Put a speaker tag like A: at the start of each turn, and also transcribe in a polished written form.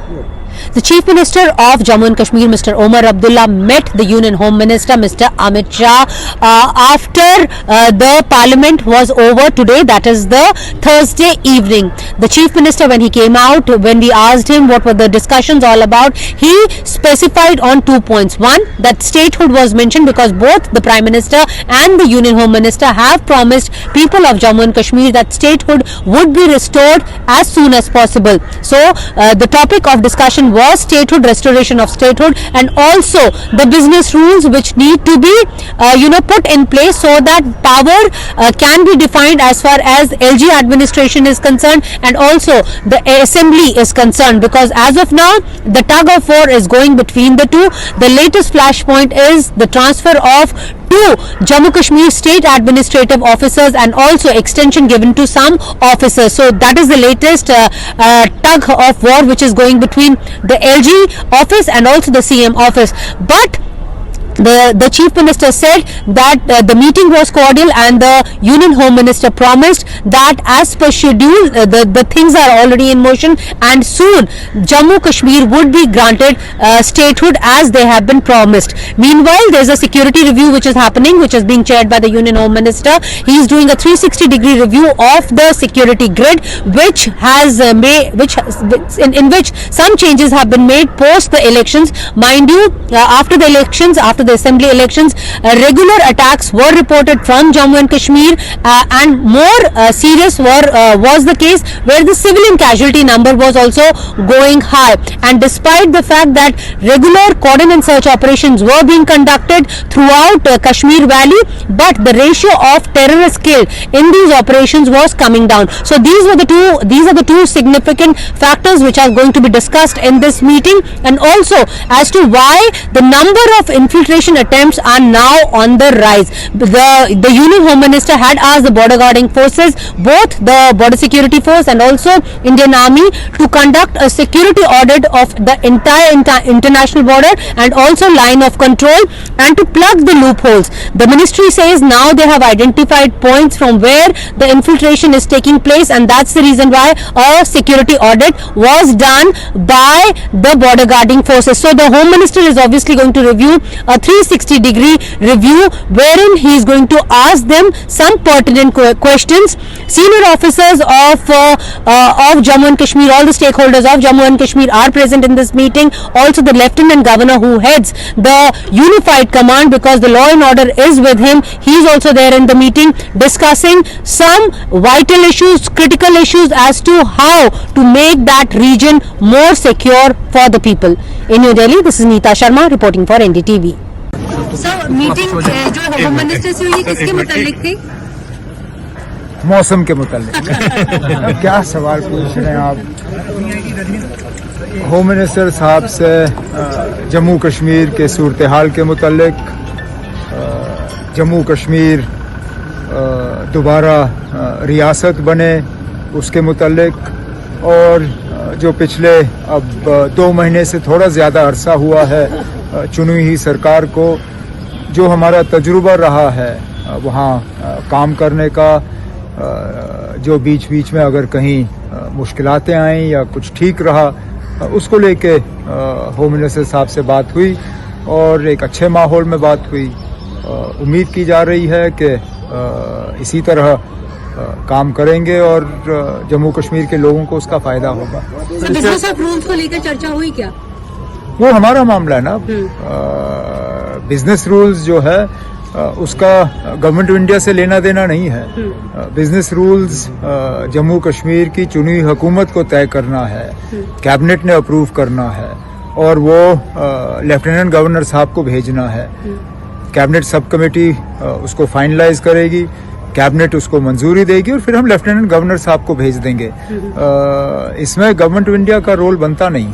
A: The Chief Minister of Jammu and Kashmir, Mr. Omar Abdullah, met the Union Home Minister, Mr. Amit Shah, after the Parliament was over today, that is the Thursday evening. The Chief Minister, when he came out, when we asked him what were the discussions all about, he specified on 2 points. One, that statehood was mentioned because both the Prime Minister and the Union Home Minister have promised people of Jammu and Kashmir that statehood would be restored as soon as possible. So, the topic of discussion was statehood, restoration of statehood, and also the business rules which need to be put in place so that power can be defined as far as LG administration is concerned and also the assembly is concerned, because as of now the tug of war is going between the two. The latest flashpoint is the transfer of 2 Jammu Kashmir state administrative officers and also extension given to some officers. So that is the latest tug of war which is going between the LG office and also the CM office. But the Chief Minister said that the meeting was cordial and the Union Home Minister promised that as per schedule the things are already in motion and soon Jammu Kashmir would be granted statehood as they have been promised. Meanwhile, there is a security review which is happening, which is being chaired by the Union Home Minister. He is doing a 360-degree review of the security grid, which has in which some changes have been made post the elections. Mind you, after the elections, after the assembly elections, regular attacks were reported from Jammu and Kashmir and more serious was the case where the civilian casualty number was also going high. And despite the fact that regular cordon and search operations were being conducted throughout Kashmir Valley, but the ratio of terrorists killed in these operations was coming down. So these are the two significant factors which are going to be discussed in this meeting, and also as to why the number of infiltration attempts are now on the rise. The Union Home Minister had asked the border guarding forces, both the border security force and also Indian Army, to conduct a security audit of the entire international border and also line of control and to plug the loopholes. The ministry says now they have identified points from where the infiltration is taking place, and that's the reason why a security audit was done by the border guarding forces. So the Home Minister is obviously going to review a 360-degree review wherein he is going to ask them some pertinent questions. Senior officers of Jammu and Kashmir, all the stakeholders of Jammu and Kashmir are present in this meeting. Also the Lieutenant Governor who heads the Unified Command, because the law and order is with him, he is also there in the meeting discussing some vital issues, critical issues as to how to make that region more secure for the people. In New Delhi, this is Neeta Sharma reporting for NDTV. Sir, meeting जो home minister से हुई किसके मुतालिक थी?
B: मौसम के मुतालिक। क्या सवाल पूछ रहे हैं आप? होम मिनिस्टर साहब से जम्मू कश्मीर के सूरत हाल के मुतालिक, जम्मू कश्मीर दोबारा रियासत बने उसके मुतालिक, और जो पिछले अब 2 महीने से थोड़ा ज़्यादा अरसा हुआ है चुनी हुई सरकार को, जो हमारा तजुर्बा रहा है वहाँ काम करने का, जो बीच बीच में अगर कहीं मुश्किलातें आईं या कुछ ठीक रहा, उसको लेके होम मिनिस्टर साहब से बात हुई और एक अच्छे माहौल में बात हुई। उम्मीद की जा रही है कि इसी तरह काम करेंगे और जम्मू कश्मीर के लोगों को उसका फायदा होगा।
A: बिजनेस ऑफ रूल्स को लेकर चर्चा हुई क्या?
B: वो हमारा मामला है ना। बिजनेस रूल्स जो है उसका गवर्नमेंट ऑफ इंडिया से लेना देना नहीं है। बिजनेस रूल्स जम्मू कश्मीर की चुनी हुई हुकूमत को तय करना है, कैबिनेट ने अप्रूव करना है और वो लेफ्टिनेंट गवर्नर साहब को भेजना है। कैबिनेट सब कमेटी उसको फाइनलाइज करेगी, कैबिनेट उसको मंजूरी देगी और फिर हम लेफ्टिनेंट गवर्नर साहब को भेज देंगे। इसमें गवर्नमेंट ऑफ इंडिया का रोल बनता नहीं है।